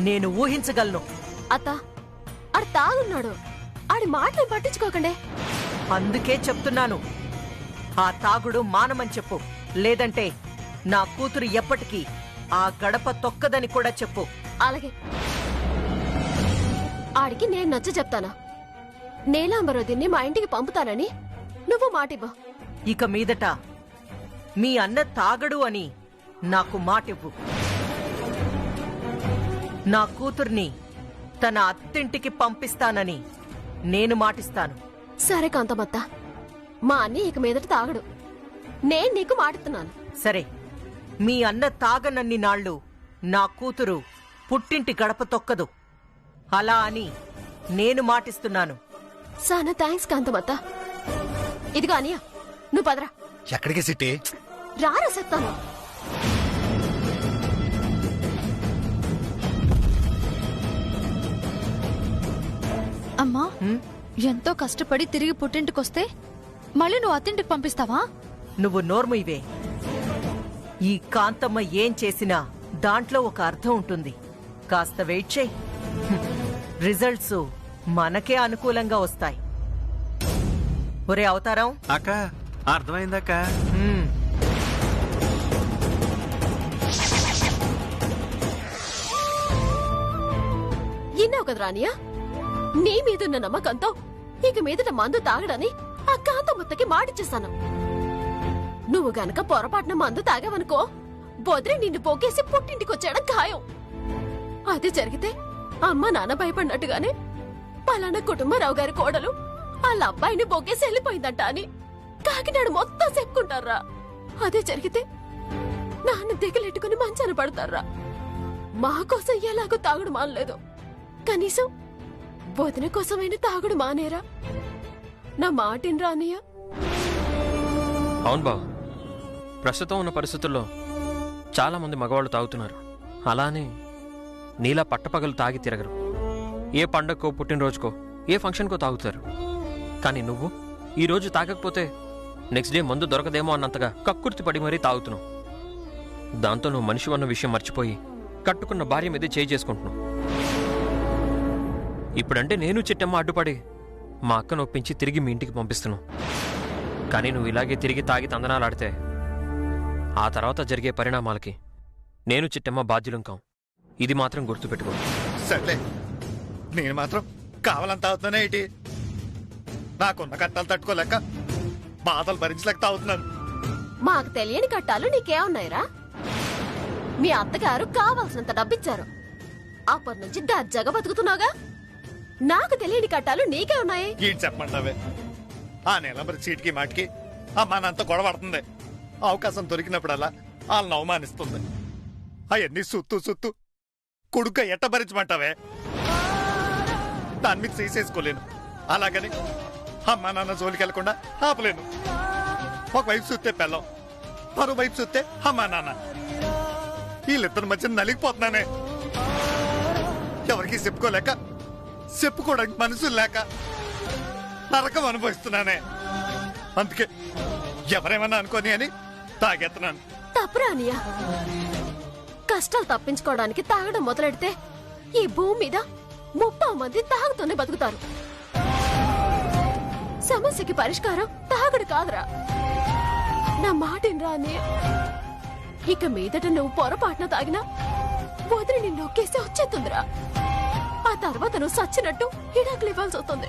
నేను ఊహించగలను. అత్త ఆడు తాగున్నాడు, ఆడి మాటలు పట్టించుకోకండి. అందుకే చెప్తున్నాను, ఆ తాగుడు మానమని చెప్పు. లేదంటే నా కూతురు ఎప్పటికీ ఆ గడప తొక్కదని కూడా చెప్పు. అలాగే. ఆడికి నేను నచ్చ చెప్తానా? నీలాంబరోదిన్ని మా ఇంటికి పంపుతానని నువ్వు మాటివ్వు. ఇక మీదట మీ అన్న తాగడు అని నాకు మాటివ్వు. నా కూతుర్ని తన అత్తింటికి పంపిస్తానని నేను మాటిస్తాను. సరే కాంతమత్త, మా అన్ని ఇక మీదట తాగడు. నేను నీకు మాటిస్తున్నాను. సరే, మీ అన్న తాగనన్ని నాళ్ళు నా కూతురు పుట్టింటి గడప తొక్కదు. అలా అని నేను మాటిస్తున్నాను. సానా థ్యాంక్స్ కాంతమత్త. ఇదిగో అనియా, నువ్వు పదరా. ఎక్కడికి సిట్టి? రారా చెప్తాను. అమ్మా, ఎంతో కష్టపడి తిరిగి పుట్టింటికొస్తే మళ్ళీ నువ్వు అత్తింటికి పంపిస్తావా? నువ్వు నోర్ముయివే. ఈ కాంతమ్మ ఏం చేసినా దాంట్లో ఒక అర్థం ఉంటుంది. కాస్త వెయిట్ చేయి, రిజల్ట్స్ మనకే అనుకూలంగా వస్తాయి. ఒరే అవతారం. అక్క అర్థమైందక్క. ఇన్నావు కదరా అనియా, నీ మీదున్న నమ్మకంతో ఇక మీదట మందు తాగడని ఆ కాంతమ్మత్తకి మాటిచ్చేస్తాను. నువ్వు గనక పొరపాటున మందు తాగావనుకో, బొద్రి నిన్ను పోకేసి పుట్టింటికొచ్చాడం ఖాయం. అది జరిగితే అమ్మ నాన్న భయపడినట్టుగానే పలానా కుటుంబరావు గారి కోడలు వాళ్ళ అబ్బాయిని బొగ్గేసి వెళ్ళిపోయిందంట అని కాకినాడు మొత్తం చెప్పుకుంటారా. అదే జరిగితే నాన్న దిగలెట్టుకుని మంచాన పడతారా. మా కోసం ఎలాగో తాగుడు మానలేదు, కనీసం వదిన కోసమైనా తాగుడు మానేరా. నా మాటిన్రా అన్నయ్య. అవును బావ, ప్రస్తుతం ఉన్న పరిస్థితుల్లో చాలా మంది మగవాళ్ళు తాగుతున్నారు. అలానే నీలా పట్టపగలు తాగి తిరగరు. ఏ పండగకో పుట్టినరోజుకో ఏ ఫంక్షన్కో తాగుతారు. కానీ నువ్వు ఈరోజు తాగకపోతే నెక్స్ట్ డే మందు దొరకదేమో అన్నంతగా కక్కుర్తి పడి మరీ తాగుతున్నావు. దాంతో నువ్వు మనిషి అన్న విషయం మర్చిపోయి కట్టుకున్న భార్య మీదే చేయి చేసుకుంటున్నావు. ఇప్పుడంటే నేను చిట్టమ్మ అడ్డుపడి మా అక్కను ఒప్పించి తిరిగి మీ ఇంటికి పంపిస్తున్నావు. కానీ నువ్వు ఇలాగే తిరిగి తాగి తందనాలాడితే ఆ తర్వాత జరిగే పరిణామాలకి నేను చిట్టమ్మ బాధ్యులం కాం. ఇది మాత్రం గుర్తుపెట్టుకో. సర్లే, నేను మాత్రం కావాలంత అవుతున్నానే ఏంటి? నాకున్న కట్టాలు తట్టుకోలేక బాధలు భరించలేక తాగుతున్నాను. మాకు తెలియని కట్టాలు నీకేమున్నాయిరా? మీ అత్తగారు కావాల్సినంత డబ్బిచ్చారు, అప్పటి నుంచి దర్జాగా బతుకుతున్నావుగా. నాకు తెలియని కట్టాలు నీకే ఉన్నాయి. ఏంటి చెప్పమంటావే? ఆ నెలంబరి చీటికి మాటికి అమ్మా నాన్నతో గొడవడుతుంది. అవకాశం దొరికినప్పుడల్లా వాళ్ళని అవమానిస్తుంది. అవన్నీ సుత్తు సుత్తు కొడుక ఎట్ట భరించమంటావే? దాని మీద చేసేసుకోలేను. అలాగని అమ్మా నాన్న జోలికి వెళ్లకుండా ఆపలేను. ఒకవైపు చూస్తే పెళ్ళం, మరోవైపు చూస్తే అమ్మా నాన్న. వీళ్ళిద్దరి మధ్య నలిగిపోతున్నానే. ఎవరికి చెప్పుకోలేక, చెప్పుకోవడానికి మనసు లేక నరకం అనుభవిస్తున్నానే. అందుకే ఎవరేమన్నా అనుకోని అని తాగెత్తున్నాను. తప్పురా అనియా. కష్టాలు తప్పించుకోవడానికి తాగడం మొదలెడితే ఈ భూమి మీద 30 మంది తాగుతూనే బతుకుతారు. సమస్యకి పరిష్కారం తాగుడు కాదురా. నా మాటిన్రా అన్నయ్య. ఇక మీదట నువ్వు పొరపాటున తాగినా వదిలి నిన్ను నొక్కేసి వచ్చేస్తుందిరా. ఆ తర్వాత నువ్వు సచ్చినట్టు హిడాకులు ఇవ్వాల్సి వస్తుంది.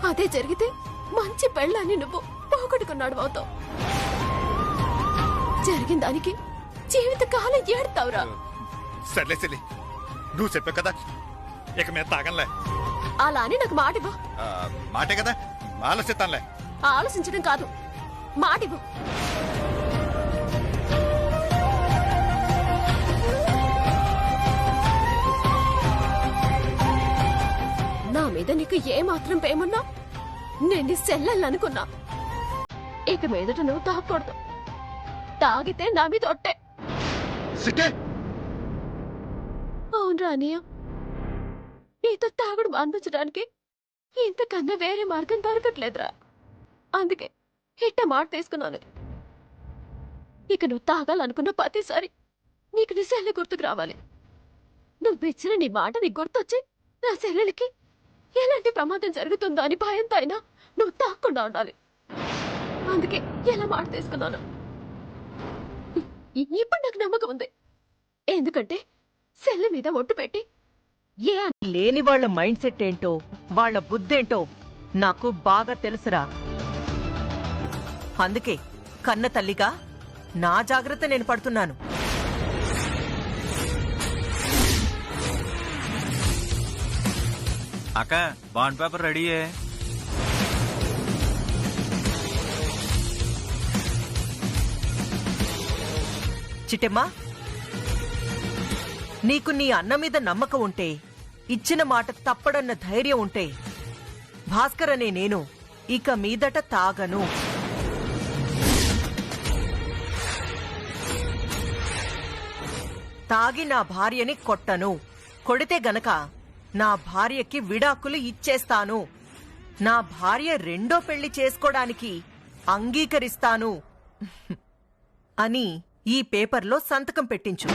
అదే జరిగితే మంచి పెళ్ళాన్ని నువ్వు పోగొట్టుకున్నాడు అవుతావు. జరిగిన దానికి జీవితకాలం ఏడుతావురా. సర్లే సర్లే, నువ్వు చెప్పావు కదా, ఇక మీద తాగంలే. అలా అని నాకు మాటివ్వు. మాటే కదా, ఆలోచిస్తానులే. ఆలోచించడం కాదు, మాటివ్వు. నా మీద నీకు ఏమాత్రం ప్రేమున్నా నేను సెల్లనుకున్నా. ఇక మీదట నువ్వు తాగకూడదు. తాగితే నా మీద ఒట్టే. అవునరా అనియా, నీతో తాగుడు మాన్పించడానికి ఇంతకన్నా వేరే మార్గం దొరకట్లేదురా. అందుకే ఇట్ట మాట తీసుకున్నాను. ఇక నువ్వు తాగాలనుకున్న ప్రతిసారి నీకు నిజాలే గుర్తుకు రావాలి. నువ్విచ్చిన నీ మాట నీకు గుర్తొచ్చి నా చెల్లెలికి ఎలాంటి ప్రమాదం జరుగుతుందో అని భయంతో అయినా నువ్వు తాకుండా ఉండాలి. అందుకే ఎలా మాట తీసుకున్నాను. ఇప్పుడు నాకు నమ్మకం ఉంది. ఎందుకంటే సెల్ల మీద ఒట్టు పెట్టి ఏ లేని వాళ్ళ మైండ్ సెట్ ఏంటో వాళ్ళ బుద్ధేంటో నాకు బాగా తెలుసురా. అందుకే కన్న తల్లిగా నా జాగ్రత్త నేను పడుతున్నాను. అక్క బాండ్ పేపర్ రెడీయే. చిట్టెమ్మా, నీకు నీ అన్న మీద నమ్మకం ఉంటే, ఇచ్చిన మాట తప్పడన్న ధైర్యం ఉంటే, భాస్కర్ అనే నేను ఇక మీదట తాగను. తాగి నా భార్యని కొట్టను. కొడితే గనక నా భార్యకి విడాకులు ఇచ్చేస్తాను. నా భార్య రెండో పెళ్లి చేసుకోవడానికి అంగీకరిస్తాను అని ఈ పేపర్లో సంతకం పెట్టించు.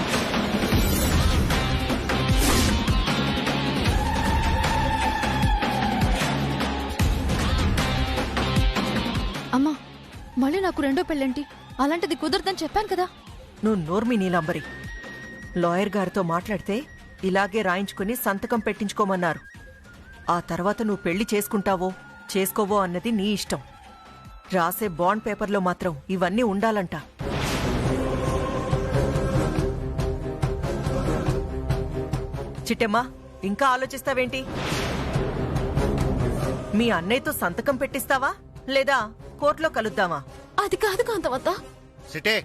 అమ్మా, మళ్ళీ నాకు రెండో పెళ్ళంటి? అలాంటిది కుదరదని చెప్పాను కదా. నువ్వు నోర్మి నీలాంబరి. లాయర్ గారితో మాట్లాడితే ఇలాగే రాయించుకుని సంతకం పెట్టించుకోమన్నారు. ఆ తర్వాత నువ్వు పెళ్లి చేసుకుంటావో చేసుకోవో అన్నది నీ ఇష్టం. రాసే బాండ్ పేపర్లో మాత్రం ఇవన్నీ ఉండాలంట. చిట్టెమ్మా, ఇంకా ఆలోచిస్తావేంటి? మీ అన్నయ్యతో సంతకం పెట్టిస్తావా లేదా కోర్టులో కలుద్దామా? అది కాదు కాంతమత్త. సిటే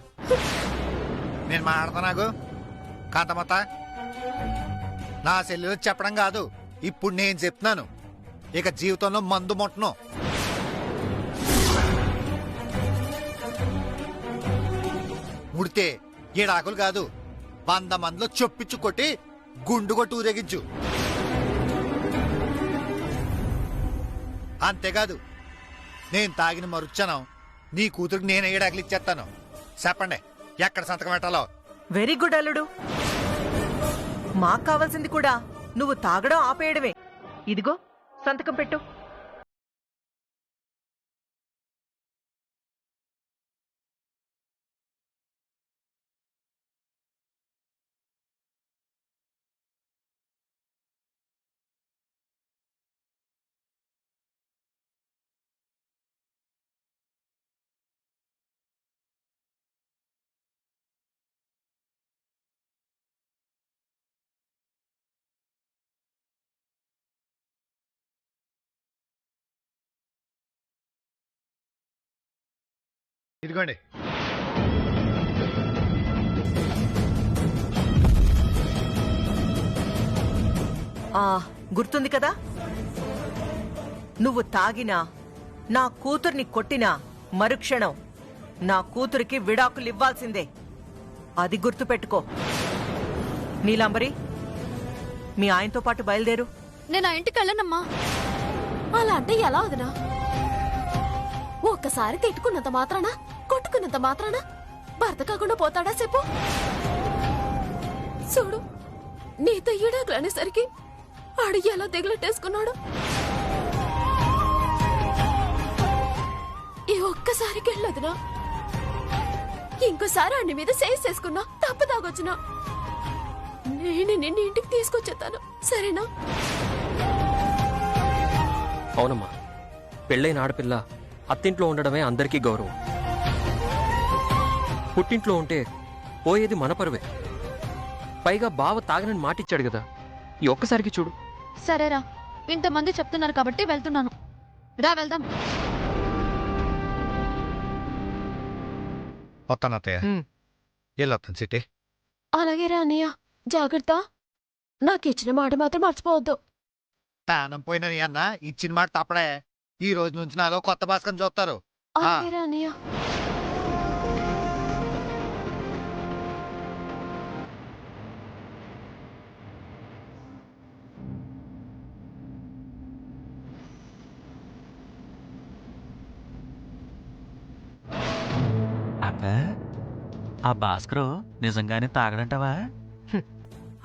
నేను మాట్లాడుతున్నాగు కాంతమత. నా సెల్లు చెప్పడం కాదు, ఇప్పుడు నేను చెప్తున్నాను. ఇక జీవితంలో మందు ముట్టను. ముడితే ఏడాకులు కాదు, 100 మందిలో చొప్పించు కొట్టి గుండు కొట్టి ఊరేగించు. అంతేకాదు, నేను తాగిన మరుచ్చనం నీ కూతురికి నేను ఏడాకులు ఇచ్చేస్తాను. చెప్పండి ఎక్కడ సంతకం పెట్టాలో. వెరీ గుడ్ అల్లుడు. మాకు కావాల్సింది కూడా నువ్వు తాగడం ఆపేయడమే. ఇదిగో సంతకం పెట్టు. ఇదిగోండి. గుర్తుంది కదా, నువ్వు తాగినా నా కూతుర్ని కొట్టినా మరుక్షణం నా కూతురికి విడాకులివ్వాల్సిందే. అది గుర్తుపెట్టుకో. నీలాంబరి, మీ ఆయనతో పాటు బయలుదేరు. నేను ఆ ఇంటికి వెళ్ళనమ్మా. అలా అంటే ఎలా వదినా? ఒక్కసారి తిట్టుకున్నంత మాత్రాన, కొట్టుకున్నంత మాత్రాన భర్త కాకుండా పోతాడా చెప్పు? చూడు, నీతో ఈడాకులు అనేసరికి ఆడు ఎలా దిగులెట్టేసుకున్నాడు. ఈ ఒక్కసారికి వెళ్ళదునా, ఇంకోసారి ఆడి మీద చేసుకున్నా తప్పు తాగొచ్చునా నేను నిన్ను ఇంటికి తీసుకొచ్చేస్తాను, సరేనా? అవునమ్మా, పెళ్ళైన ఆడపిల్ల అత్తింట్లో ఉండడమే అందరికీ గౌరవం. పుట్టింట్లో ఉంటే పోయేది మన పరువే. పైగా బావ తాగనని మాటిచ్చాడు కదా, ఈ ఒక్కసారికి చూడు. సరేరా, ఇంతమంది చెప్తున్నారు కాబట్టి వెళ్తున్నాను. రా వెళ్దాం. వస్తాను అత్తయ్య. వెళ్ళొస్తాను సిటీ. అలాగే రానయ్య, జాగ్రత్త. నాకిచ్చిన మాట మాత్రం మర్చిపోవద్దు. ప్రాణం పోయిన నీ అన్న ఇచ్చిన మాట తప్పడే. ఈ రోజు నుంచి నాలో కొత్త భాస్కర్ చూస్తారు. అలాగే రానయ్య. అక్క, ఆ భాస్కరు నిజంగానే తాగడంటావా?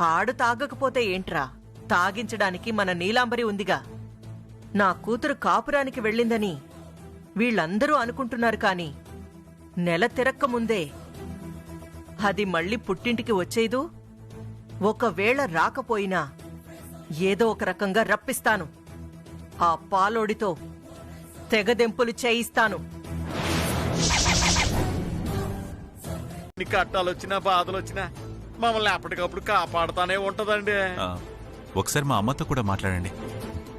ఆడు తాగకపోతే ఏంట్రా, తాగించడానికి మన నీలాంబరి ఉందిగా. నా కూతురు కాపురానికి వెళ్ళిందని వీళ్ళందరూ అనుకుంటున్నారు కాని నెల తిరక్కముందే అది మళ్ళీ పుట్టింటికి వచ్చేదు. ఒకవేళ రాకపోయినా ఏదో ఒక రకంగా రప్పిస్తాను. ఆ పాలోడితో తెగదెంపులు చేయిస్తాను. కట్టాలొచ్చినా బాధలొచ్చినా మమ్మల్ని ఎప్పటికప్పుడు కాపాడుతానే ఉంటదండి. ఒకసారి మా అమ్మతో కూడా మాట్లాడండి.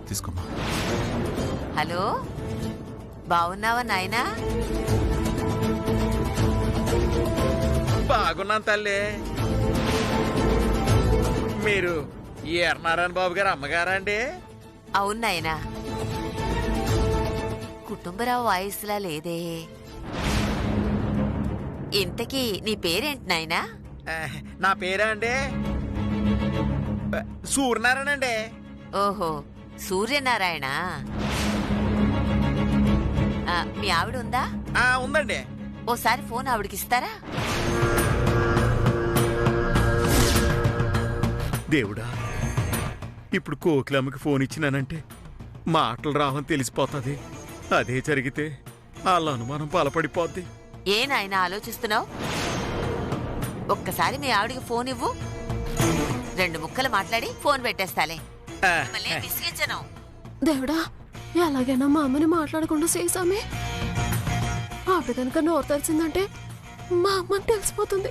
తీసుకోమ్మా. హలో, బాగున్నావా నాయనా? బాగున్నాను తల్లి. మీరు నారాయణ బాబు గారు అమ్మగారా అండి? అవును నాయనా. కుటుంబరావు వాయిస్లా లేదే. ఇంతకీ నీ పేరేంటి నాయనా? నా పేరా అండి సూర్యనారాయణ అండి. ఓహో, సూర్యనారాయణ. మీ ఆవిడ ఉందా? ఉందండి. ఓసారి ఫోన్ ఆవిడకిస్తారా? దేవుడా, ఇప్పుడు కోకిలమ్మకి ఫోన్ ఇచ్చినానంటే మాటలు రావని తెలిసిపోతుంది. అదే జరిగితే వాళ్ళ అనుమానం బలపడిపోద్ది. ఏ నాయనా ఆలోచిస్తున్నావు? ఒక్కసారి మీ ఆవిడికి ఫోన్ ఇవ్వు. 2 ముక్కలు మాట్లాడి ఫోన్ పెట్టేస్తాలే. మిమ్మల్ని విసిగించను. దేవుడా, ఎలాగైనా మా అమ్మని మాట్లాడకుండా చేసామే. ఆవిడ కనుక నోరు తెరిచిందంటే మా అమ్మని తెలిసిపోతుంది.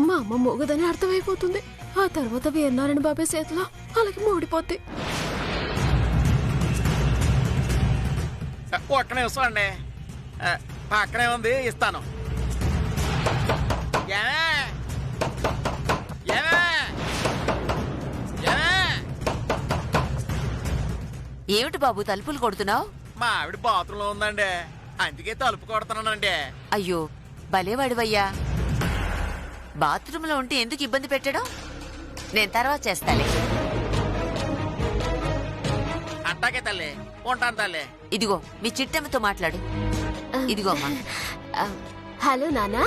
మా అమ్మ మూగదని అర్థమైపోతుంది. ఆ తర్వాత వీరనారాయణ బాబాయ్ చేతిలో అలాగే మూడిపోద్ది. ఒక్క నిమిషం అండి, పక్కనే ఉంది, ఇస్తాను. ఏమిటి బాబు తలుపులు కొడుతున్నావు? మా ఆవిడ బాత్రూంలో ఉందండి, అందుకే తలుపు కొడుతున్నానండి. అయ్యో, భలేవాడివయ్యా. బాత్రూంలో ఉంటే ఎందుకు ఇబ్బంది పెట్టడం? నేను తర్వాత చేస్తాలే. అట్టాకే తల్లి, ఉంటాను తల్లి. ఇదిగో మీ చిట్టమ్మతో మాట్లాడు. ఇదిగో అమ్మా. హలో నానా.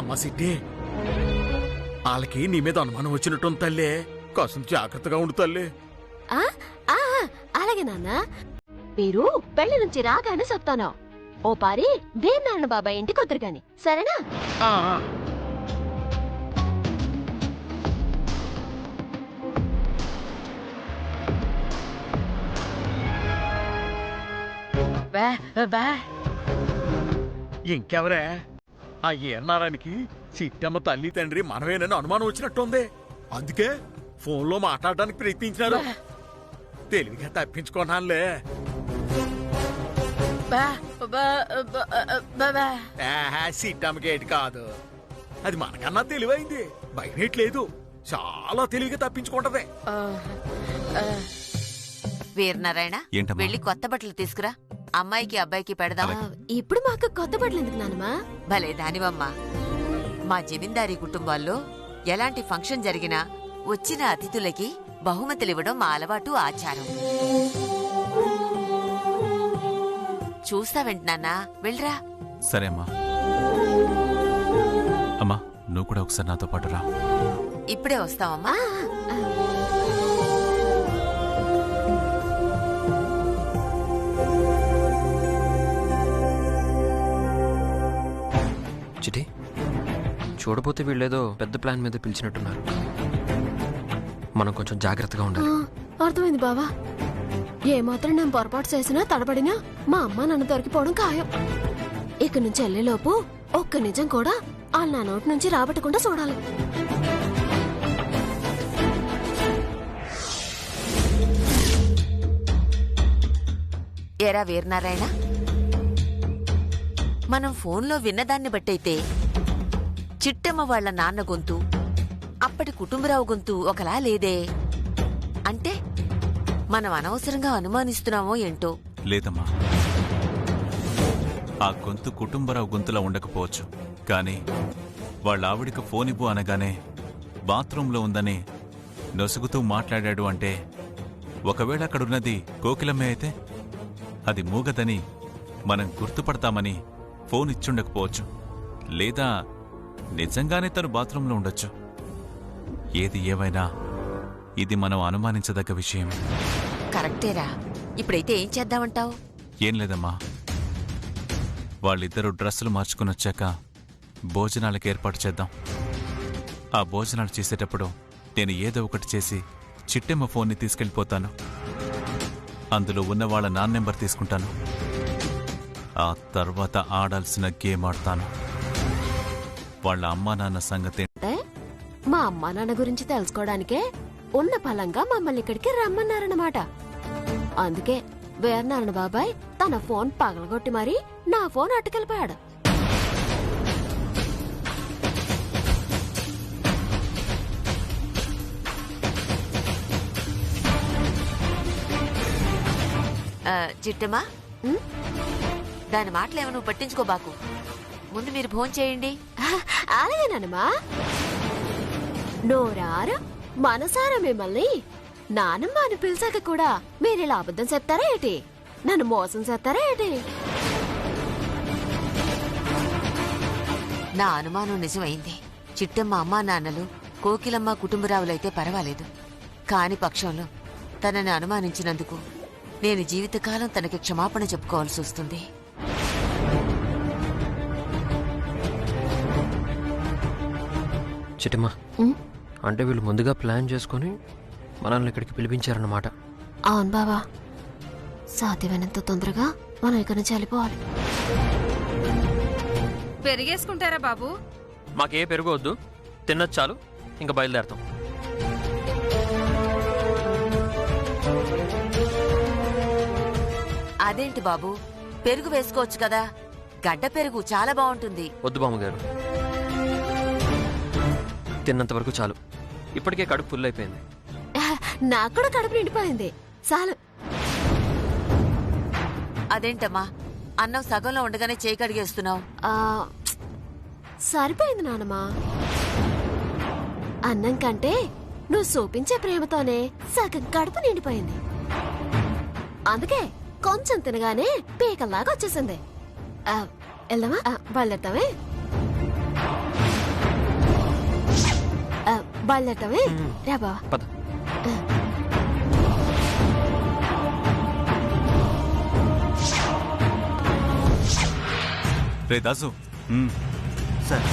అమ్మ సిట్టి, వాళ్ళకి నీ మీద అనుమానం వచ్చినట్టు తల్లి, కాసం జాగ్రత్తగా ఉండు తల్లి. అలాగే నాన్న. మీరు పెళ్లి నుంచి రాగానే చెప్తాను. ఓ పారి వీరనారాయణ బాబాయ్ ఇంటికి వద్దరు గాని, సరేనా? ఇంకెవరే? ఆ ఏనారానికి చిట్టమ్మ తల్లి తండ్రి మనమేనని అనుమానం వచ్చినట్టుంది. అందుకే ఫోన్లో మాట్లాడడానికి ప్రయత్నించినారు. తెలివిగా తప్పించుకున్నానులే. చిట్టమ్మ గేట్ కాదు, అది మనకన్నా తెలివైంది. భయమేట్లేదు, చాలా తెలివిగా తప్పించుకుంటది. వీరనారాయణ, ఏంటమ్మా? వెళ్ళి కొత్త బట్టలు తీసుకురా. అమ్మాయికి అబ్బాయికి పెడదాం. ఇప్పుడు మాకు కొత్త బట్టలు ఎందుకు నానమ్మా? భలే దానివమ్మా. మా జమీందారీ కుటుంబాల్లో ఎలాంటి ఫంక్షన్ జరిగినా వచ్చిన అతిథులకి బహుమతులివ్వడం మా అలవాటు, ఆచారం. చూస్తావేంటి నాన్నా, వెళ్ళరా. సరే అమ్మా. అమ్మా, నువ్వు కూడా ఒకసారి నాతో పాటు రా. ఇప్పుడే వస్తావమ్మా. చిటి, చూడపోతే వీళ్ళేదో పెద్ద ప్లాన్ మీద పిలిచినట్టున్నారు. మనం కొంచెం జాగ్రత్తగా ఉండాలి. అర్థమైంది బావా. ఏమాత్రం నేను పొరపాటు చేసినా తడబడినా మా అమ్మ నన్ను దొరికిపోవడం ఖాయం. ఇక నుంచి వెళ్లేలోపు ఒక్క నిజం కూడా వాళ్ళ నా నోటి నుంచి రాబట్టకుండా చూడాలి. ఏరా వీరనారాయణ, మనం ఫోన్లో విన్నదాన్ని బట్టయితే చిట్టమ్మ వాళ్ల నాన్న గొంతు, అప్పటి కుటుంబరావు గొంతు ఒకలా లేదే. అంటే మనం అనవసరంగా అనుమానిస్తున్నామో ఏంటో. లేదమ్మా, ఆ గొంతు కుటుంబరావు గొంతులా ఉండకపోవచ్చు. కానీ వాళ్ళ ఆవిడికి ఫోన్ ఇవ్వు అనగానే బాత్రూంలో ఉందని నొసుగుతూ మాట్లాడాడు అంటే, ఒకవేళ అక్కడున్నది కోకిలమ్మే అయితే అది మూగదని మనం గుర్తుపడతామని ఫోన్ ఇచ్చుండకపోవచ్చు. లేదా నిజంగానే తను బాత్రూంలో ఉండొచ్చు. ఏది ఏవైనా ఇది మనం అనుమానించదగ్గ విషయం. కరెక్టేరా. ఇప్పుడైతే ఏం చేద్దామంటావు? ఏం లేదమ్మా, వాళ్ళిద్దరూ డ్రెస్సులు మార్చుకుని వచ్చాక భోజనాలకు ఏర్పాటు చేద్దాం. ఆ భోజనాలు చేసేటప్పుడు నేను ఏదో ఒకటి చేసి చిట్టెమ్మ ఫోన్ని తీసుకెళ్ళిపోతాను. అందులో ఉన్న వాళ్ళ నాన్న నెంబర్ తీసుకుంటాను. ఆ తర్వాత ఆడాల్సిన గేమ్ ఆడతాను. వాళ్ళ అమ్మా నాన్న సంగతి మా అమ్మా నాన్న గురించి తెలుసుకోవడానికే ఉన్న ఫలంగా మమ్మల్ని ఇక్కడికి రమ్మన్నారన్నమాట. అందుకే వీరనారాయణ బాబాయ్ తన ఫోన్ పగలగొట్టి మరీ నా ఫోన్ అట్టుకెళ్ళిపోయాడు. చిట్టమ్మా, దాని మాటలేమో నువ్వు పట్టించుకోబాకు. ముందు మీరు భోజనం చేయండి. అలాగేనమ్మా. నోరారు మనసారా మిమ్మల్ని నానమ్మ అని పిలిచాక కూడా మీరిలా అబద్ధం చెప్తారా ఏంటి? నన్ను మోసం చేస్తారా ఏంటి? నా అనుమానం నిజమైంది. చిట్టమ్మ అమ్మా నాన్నలు కోకిలమ్మ కుటుంబరావులైతే పర్వాలేదు. కాని పక్షంలో తనని అనుమానించినందుకు నేను జీవితకాలం తనకి క్షమాపణ చెప్పుకోవాల్సి వస్తుంది. చిట్టమ్మా, అంటే వీళ్ళు ముందుగా ప్లాన్ చేసుకుని మనల్ని ఇక్కడికి పిలిపించారన్నమాట. అవును బావా, సాధ్యమైనంత తొందరగా మనం ఇక్కడి నుంచి వెళ్ళిపోవాలి. పెరిగేసుకుంటారా బాబు? మాకే పెరుగొద్దు, తిన్నది చాలు. ఇంకా బయలుదేరతాం. అదేంటి బాబు, పెరుగు వేసుకోవచ్చు కదా. గడ్డ పెరుగు చాలా బాగుంటుంది. వద్దు బామ్మగారు, తిన్నంత వరకు చాలు. ఇప్పటికే కడుపు ఫుల్ అయిపోయింది. నాకు కూడా కడుపు నిండిపోయింది. చాలు. అదేంటమ్మా, అన్నం సగంలో ఉండగానే చేయి కడిగేస్తున్నావు? సరిపోయింది నానమ్మా. అన్నం కంటే నువ్వు చూపించే ప్రేమతోనే సగం కడుపు నిండిపోయింది. అందుకే కొంచెం తినగానే పీకల్లాగా వచ్చేసింది. వెళ్దామా? బయలుదేరతామే. బయలుదేరతామే. రా బావా. రే దాసు, సార్.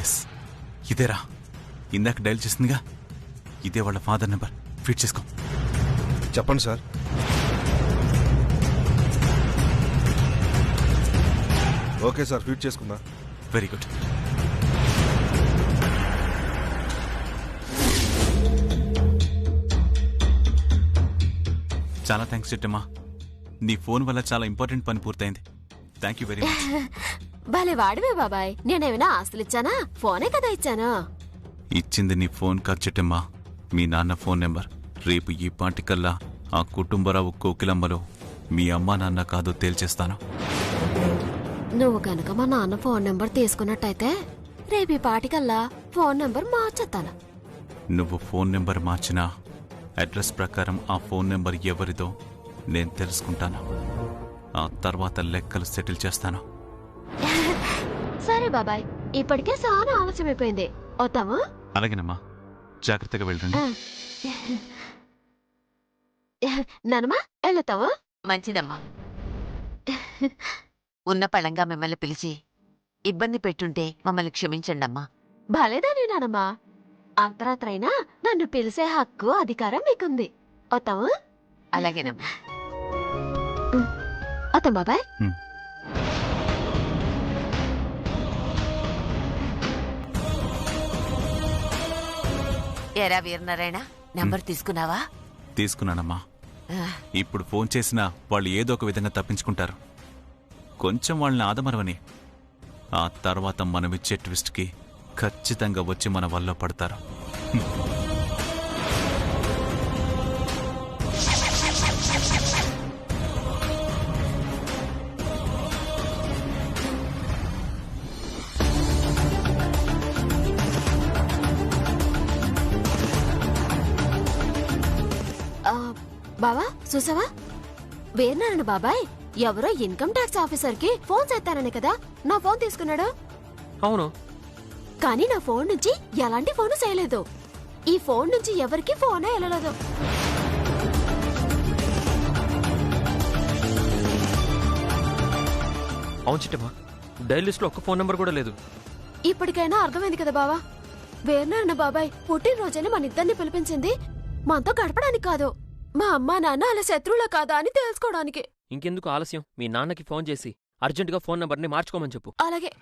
ఎస్, ఇదేరా ఇందాక డైల్ చేసిందిగా. ఇదే వాళ్ళ ఫాదర్ నెంబర్. ఫీడ్ చేసుకో. చెప్పండి సార్. ఓకే సార్, ఫీడ్ చేసుకుందా. Very good. చాలా థ్యాంక్స్ చిట్టమ్మా. నీ ఫోన్ వల్ల చాలా ఇంపార్టెంట్ పని పూర్తయింది. Thank you very much. భలే వాడివే బాబాయ్. నేనేమైనా ఆస్తులు ఇచ్చానా? ఫోనే కదా ఇచ్చాను. ఇచ్చింది నీ ఫోన్ కాదు చిట్టమ్మా, మీ నాన్న ఫోన్ నెంబర్. రేపు ఈ పాటికల్లా ఆ కుటుంబరావు కోకిలమ్మలో మీ అమ్మా నాన్న కాదో తేల్చేస్తాను. నువ్వు గనక మా నాన్న ఫోన్ నెంబర్ తీసుకున్నట్టయితే రేపు ఈ పాటికల్లా ఫోన్ నెంబర్ మార్చేస్తాను. నువ్వు ఫోన్ నెంబర్ మార్చినా అడ్రస్ ప్రకారం ఆ ఫోన్ నెంబర్ ఎవరిదో నేను తెలుసుకుంటాను. ఆ తర్వాత లెక్కలు సెటిల్ చేస్తాను. సరే బాబాయ్, ఇప్పటికే చాలా ఆలస్యమైపోయింది. వస్తాము. అలాగేనమ్మా, జాగ్రత్తగా వెళ్ళండి. నానమ్మా వెళ్తావా? మంచిదమ్మా. ఉన్న పళంగా మిమ్మల్ని పిలిచి ఇబ్బంది పెట్టుంటే మమ్మల్ని క్షమించండి అమ్మా. భలేదాని నానమ్మా. అంతరాత్రైనా నన్ను పిలిచే హక్కు అధికారం మీకుంది. వస్తాము. అలాగేనమ్మా. వస్తాం బాబాయ్. ఎరా వీరనారాయణ, నంబర్ తీసుకున్నావా? తీసుకున్నానమ్మా. ఇప్పుడు ఫోన్ చేసినా వాళ్ళు ఏదో ఒక విధంగా తప్పించుకుంటారు. కొంచెం వాళ్ళని ఆదమరవని, ఆ తర్వాత మనమిచ్చే ట్విస్ట్కి ఖచ్చితంగా వచ్చి మన వల్ల పడతారు. బావా చూసావా? వీరనారాయణ బాబాయ్ ఎవరో ఇన్కమ్ ట్యాక్స్ ఆఫీసర్ కి ఫోన్ చేస్తానని కదా నా ఫోన్ తీసుకున్నాడు. అవును. కానీ నా ఫోన్ నుంచి ఎలాంటి ఫోను చేయలేదు. ఈ ఫోన్ నుంచి ఎవరికి ఫోనే వెళ్ళలేదు. అవును చిట్టమ్మా, డైల్ లిస్ట్ లో ఒక్క ఫోన్ నెంబర్ కూడా లేదు. ఇప్పటికైనా అర్థమైంది కదా బావా, వేర్నారాయణ బాబాయ్ పుట్టినరోజని మన ఇద్దరిని పిలిపించింది మనతో గడపడానికి కాదు, మా అమ్మా నాన్న అలా శత్రువులా కాదా అని తెలుసుకోవడానికి. ఇంకెందుకు ఆలస్యం, మీ నాన్నకి ఫోన్ చేసి అర్జెంటుగా ఫోన్ నెంబర్ని మార్చుకోమని చెప్పు. అలాగే,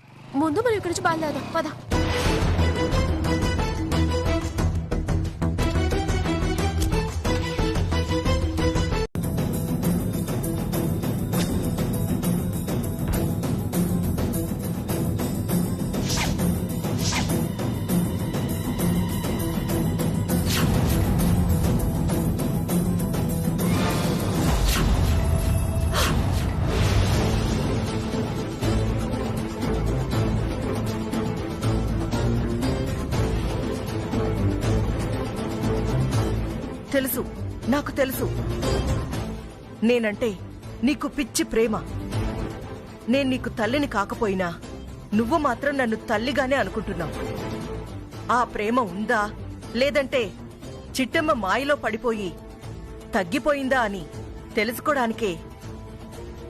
ముందు మనం ఇక్కడి నుంచి బయలుదేరదాం పద. తెలుసు, నాకు తెలుసు. నేనంటే నీకు పిచ్చి ప్రేమ. నేను నీకు తల్లిని కాకపోయినా నువ్వు మాత్రం నన్ను తల్లిగానే అనుకుంటున్నావు. ఆ ప్రేమ ఉందా లేదంటే చిట్టమ్మ మాయలో పడిపోయి తగ్గిపోయిందా అని తెలుసుకోవడానికే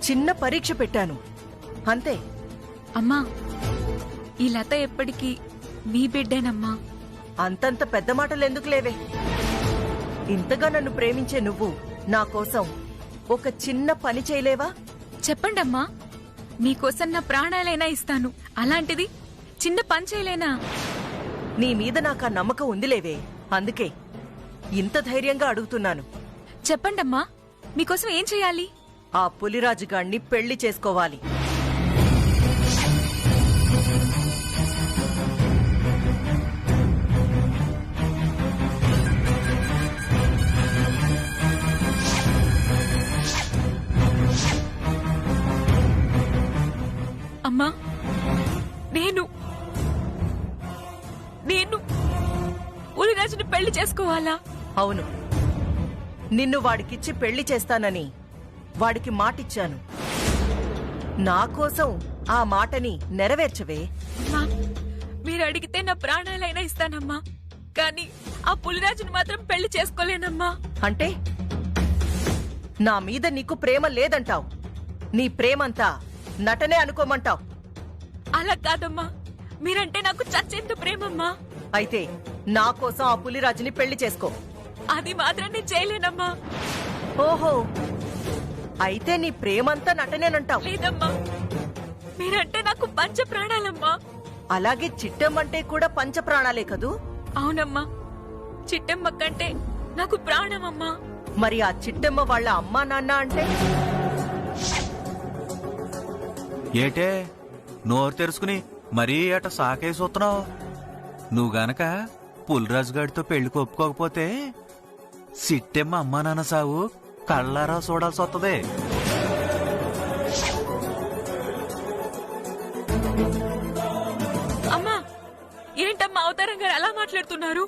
చిన్న పరీక్ష పెట్టాను, అంతే. అమ్మా, ఈ లత ఎప్పటికీ మీ బిడ్డేనమ్మా. అంతంత పెద్ద మాటలు ఎందుకు లేవే? ఇంతగా నన్ను ప్రేమించే నువ్వు నా కోసం ఒక చిన్న పని చేయలేవా? చెప్పండమ్మా, మీకోసం నా ప్రాణాలైనా ఇస్తాను. అలాంటిది చిన్న పని చేయలేనా? నీ మీద నాకు ఆ నమ్మకం ఉందిలేవే, అందుకే ఇంత ధైర్యంగా అడుగుతున్నాను. చెప్పండమ్మా, మీకోసం ఏం చేయాలి? ఆ పులిరాజుగాణ్ణి పెళ్లి చేసుకోవాలి. అమ్మా, నేను పులిరాజుని పెళ్లి చేసుకోవాలా? అవును, నిన్ను వాడికిచ్చి పెళ్లి చేస్తానని వాడికి మాటిచ్చాను. నా కోసం ఆ మాటని నెరవేర్చవే. అమ్మా, మీరు అడిగితే నా ప్రాణాలైనా ఇస్తానమ్మా, కానీ ఆ పులిరాజుని మాత్రం పెళ్లి చేసుకోలేనమ్మా. అంటే నా మీద నీకు ప్రేమ లేదంటావు? నీ ప్రేమంతా నటనే అనుకోమంటావు? అలా కాదమ్మా, మీరంటే నాకు చచ్చేంత ప్రేమమ్మా. అయితే నా కోసం ఆ పులిరాజుని పెళ్లి చేసుకో. అది మాత్రం నేను చేయలేనమ్మా. ఓహో, అయితే నీ ప్రేమంతా నటనేనంటావు? లేదమ్మా, మీరంటే నాకు పంచ ప్రాణాలమ్మా. అలాగే చిట్టమ్మంటే కూడా పంచ ప్రాణాలే కదూ? అవునమ్మా, చిట్టమ్మ కంటే నాకు ప్రాణమమ్మా. మరి ఆ చిట్టమ్మ వాళ్ళ అమ్మా నాన్న అంటే? ఏటే నోరు తెరుచుకుని మరీ అట సాకేసొత్తున్నావు? నువ్వు గనక పులిరాజు గాడితో పెళ్లికి ఒప్పుకోకపోతే సిట్టెమ్మ అమ్మా నాన్న సావు కళ్ళారా చూడాల్సి వస్తుంది. అమ్మా, ఏంటమ్మా అవతారం గారు అలా మాట్లాడుతున్నారు?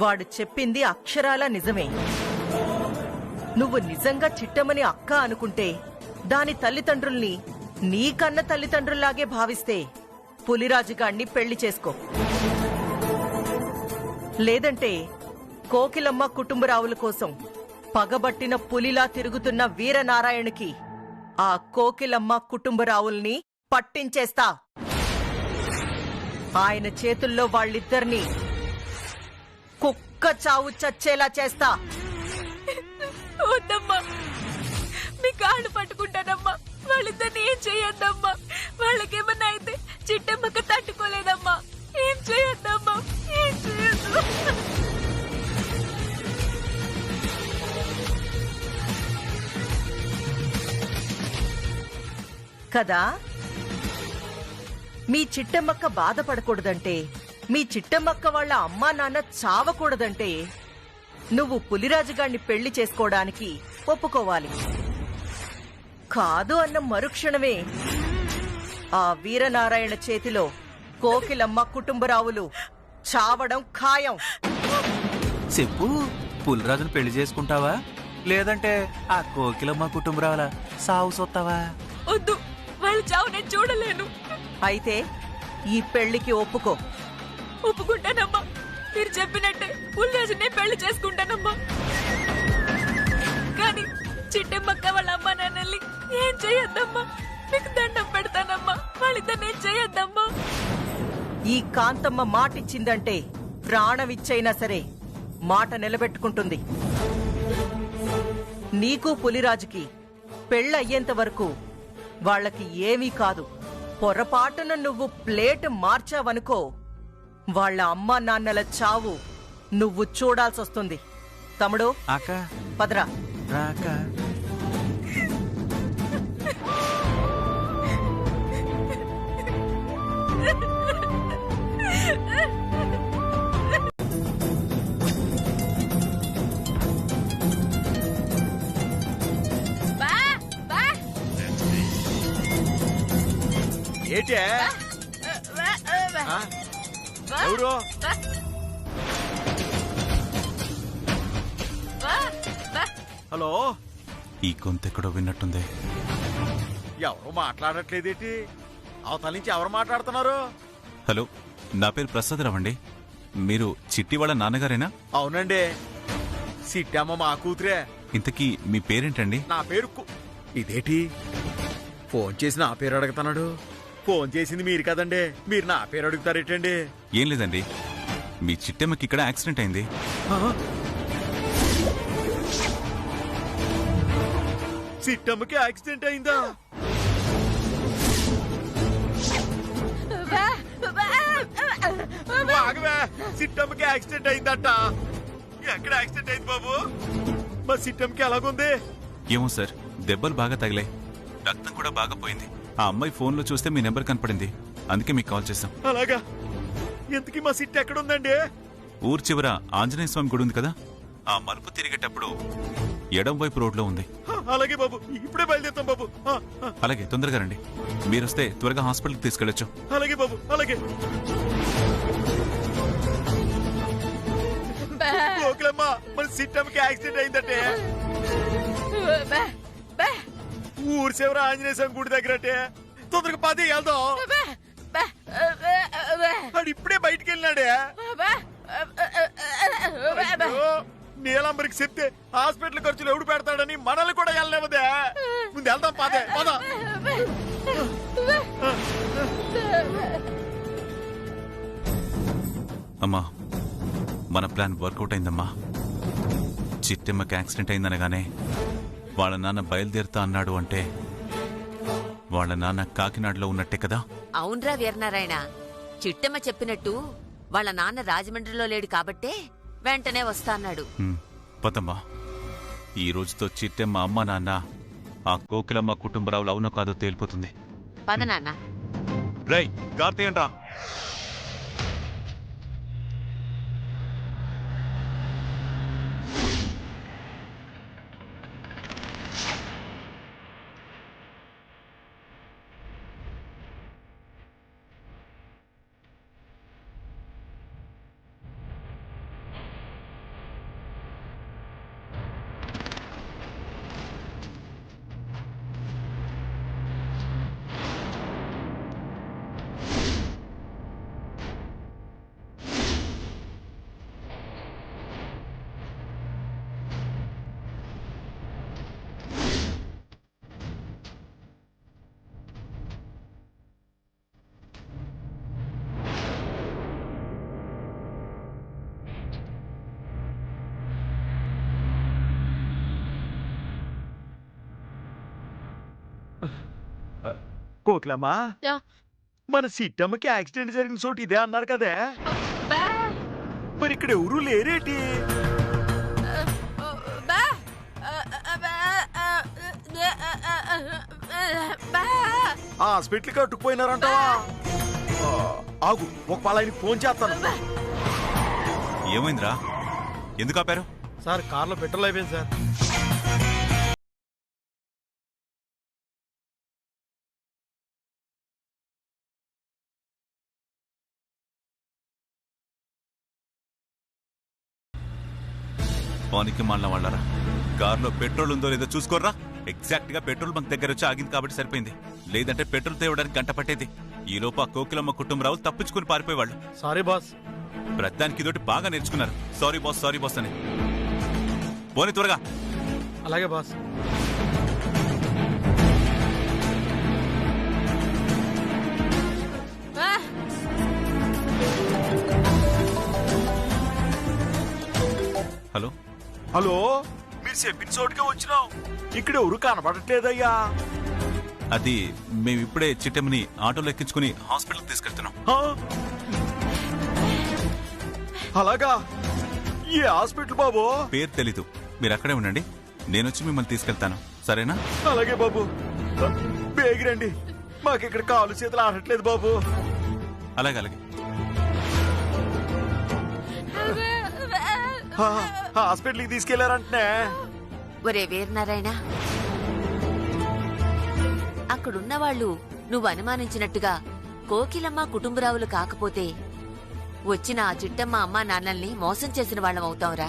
వాడు చెప్పింది అక్షరాల నిజమే. నువ్వు నిజంగా చిట్టమ్మని అక్క అనుకుంటే దాని తల్లిదండ్రుల్ని నీ కన్న తల్లిదండ్రుల్లాగే భావిస్తే పులిరాజుగాణ్ణి పెళ్లి చేసుకో. లేదంటే కోకిలమ్మ కుటుంబరావుల కోసం పగబట్టిన పులిలా తిరుగుతున్న వీరనారాయణకి ఆ కోకిలమ్మ కుటుంబరావుల్ని పట్టించేస్తా. ఆయన చేతుల్లో వాళ్ళిద్దరినీ కుక్క చావు చచ్చేలా చేస్తా. వద్దమ్మా, మీ కాళ్ళు పట్టుకుంటానమ్మా. వాళ్ళిద్దరిని ఏం చేయొద్దమ్మా. వాళ్ళకేమన్నా అయితే చిట్టమ్మక్క తట్టుకోలేదమ్మా. ఏం చేయొద్దమ్మా, ఏం చేయొద్దు. కదా, మీ చిట్టమ్మక్క బాధపడకూడదంటే, మీ చిట్టమ్మక్క వాళ్ళ అమ్మా నాన్న చావకూడదంటే నువ్వు పులిరాజుగాణ్ణి పెళ్లి చేసుకోవడానికి ఒప్పుకోవాలి. కాదు అన్న మరుక్షణమే ఆ వీరనారాయణ చేతిలో కోకిలమ్మ కుటుంబరావులు చావడం ఖాయం. చెప్పు, పులిరాజును పెళ్లి చేసుకుంటావా లేదంటే ఆ కోకిలమ్మ కుటుంబరావుల సావు సొత్తావా? వద్దు, వాళ్ళ చావు నేను చూడలేను. అయితే ఈ పెళ్లికి ఒప్పుకో. ఒప్పుకుంటానమ్మా. మీరు చెప్పినట్టే పుల్రాజునే పెళ్లి చేసుకుంటానమ్మా. కానీ చిట్టమ్మక్క వాళ్ళ అమ్మ నాన్నల్ని ఏం చేయొద్దమ్మా. మీకు దండం పెడతానమ్మా. వాళ్ళిద్దరిని ఏం చేయొద్దమ్మా. ఈ కాంతమ్మ మాటిచ్చిందంటే ప్రాణం ఇచ్చైనా సరే మాట నిలబెట్టుకుంటుంది. నీకు పులిరాజుకి పెళ్ళయ్యేంత వరకు వాళ్ళకి ఏమీ కాదు. పొరపాటున నువ్వు ప్లేట్ మార్చావనుకో, వాళ్ళ అమ్మా నాన్నల చావు నువ్వు చూడాల్సొస్తుంది. తమ్ముడు అక్క పదరా. రాక ఏంటే ఎవరు హలో ఈ గొంతెక్కడో విన్నట్టుంది. ఎవరు మాట్లాడట్లేదేటి? అవతల నుంచి ఎవరు మాట్లాడుతున్నారు? హలో, నా పేరు ప్రసాదరావు అండి. మీరు చిట్టి వాళ్ళ నాన్నగారేనా? అవునండి, సిట్టమ్మ మా కూతురే. ఇంతకీ మీ పేరేంటండి? నా పేరు ఇదేటి ఫోన్ చేసి నా పేరు అడుగుతున్నాడు? ఫోన్ చేసింది మీరు కదండి, మీరు నా పేరు అడుగుతారేటండి? ఏం లేదండి, మీ చిట్టమ్మకి ఇక్కడ యాక్సిడెంట్ అయింది. సిట్టమ్మకి యాక్సిడెంట్ అయిందా? ఆగవే, సిట్టమ్మకి యాక్సిడెంట్ అయిందట. ఎక్కడ యాక్సిడెంట్ అయింది బాబు? మా సిట్టమ్మకి ఎలాగుంది? ఏమో సార్, దెబ్బలు బాగా తగిలాయి, రక్తం కూడా బాగా పోయింది. ఆ అమ్మాయి ఫోన్లో చూస్తే మీ నెంబర్ కనపడింది, అందుకే మీకు కాల్ చేశాం. అలాగా? ఎంతకీ మా సిట్ ఎక్కడుందండి? ఊరు చివర ఆంజనేయ స్వామి గుడి ఉంది కదా, ఆ మలుపు తిరిగేటప్పుడు ఎడం వైపు రోడ్లో ఉంది. అలాగే బాబు, ఇప్పుడే బయలుదేరుతాం బాబు. అలాగే, తొందరగా రండి. మీరొస్తే త్వరగా హాస్పిటల్కి తీసుకెళ్ళొచ్చు. అలాగే బాబు, అలాగే. గోకులమ్మ, మన సిట్టమ్మకి యాక్సిడెంట్ అయిందంటే ఊరు చివర ఆంజనేయ స్వామి గుడి దగ్గర అంటే. తొందరగా పది వెళ్దాం. వాడు ఇప్పుడే బయటికి వెళ్ళినాడే. నీలంబరికి చెప్తే హాస్పిటల్ ఖర్చులు ఎవడు పెడతాడని మనల్ని కూడా వెళ్ళలేవదే. ముందు వెళ్దాం, పదే పద. అమ్మా, మన ప్లాన్ వర్కౌట్ అయిందమ్మా. చిట్టమ్మకి యాక్సిడెంట్ అయిందనగానే వాళ్ళ నాన్న బయలుదేరుతా అన్నాడు అంటే వాళ్ళ నాన్న కాకినాడలో ఉన్నట్టే కదా? అవునరా వీరనారాయణ, చిట్టమ్మ చెప్పినట్టు వాళ్ళ నాన్న రాజమండ్రిలో లేడు కాబట్టే వెంటనే వస్తా అన్నాడు. పదమ్మా, ఈ రోజుతో చిట్టమ్మ అమ్మ నాన్న ఆ కోకిలమ్మ కుటుంబరావులు అవునో కాదో తేలిపోతుంది. పద నాన్న. రై కార్తీయండ్రా. కోకిలమ్మా, మన సిట్టమ్మకి యాక్సిడెంట్ జరిగిన చోటు ఇదే అన్నారు కదే, మరి ఇక్కడ ఎవరూ లేరేటి? హాస్పిటల్కి అట్టుకుపోయినారంటావా? ఆగు, ఒక పాలాయనికి ఫోన్ చేస్తాను. ఏమైందిరా, ఎందుకు ఆపారు? సార్, కార్లో పెట్రోల్ అయిపోయింది సార్. పనికి మాలిన వాళ్ళరా, కార్లో పెట్రోల్ ఉందో లేదో చూసుకోర్రా. ఎగ్జాక్ట్ గా పెట్రోల్ బంక్ దగ్గర వచ్చి ఆగింది కాబట్టి సరిపోయింది, లేదంటే పెట్రోల్ తేవడానికి గంట పట్టేది. ఈలోపు ఆ కోకిలమ్మ కుటుంబరావు తప్పించుకుని పారిపోయేవాళ్ళు. Sorry boss. ప్రతిదానికి ఇదోటి బాగా నేర్చుకున్నారు. సారీ బాస్ అని. పోనీ త్వరగా. అలాగే బాస్. హలో హలో, మీరు చెప్పిన చోటుకే వచ్చినాం. ఇక్కడ ఎవరు కనబడట్లేదయ్యా. అది మేమిప్పుడే చిట్టెమ్మని ఆటోలో ఎక్కించుకుని హాస్పిటల్ తీసుకెళ్తున్నాం. హా? అలాగా? ఏ హాస్పిటల్ బాబు? పేరు తెలీదు. మీరు అక్కడే ఉండండి, నేనొచ్చి మిమ్మల్ని తీసుకెళ్తాను. సరేనా? అలాగే బాబు. బేగిరండి, మాకిక్కడ కాలు చేతులు ఆడట్లేదు బాబు. అలాగే అలాగే. హాస్పిటల్కి తీసుకెళ్లారంటే. ఒరే వీరనారాయణ, అక్కడున్న వాళ్ళు నువ్వు అనుమానించినట్టుగా కోకిలమ్మ కుటుంబరావులు కాకపోతే వచ్చిన ఆ చిట్టమ్మ అమ్మా నాన్నల్ని మోసం చేసిన వాళ్ళం అవుతాంరా.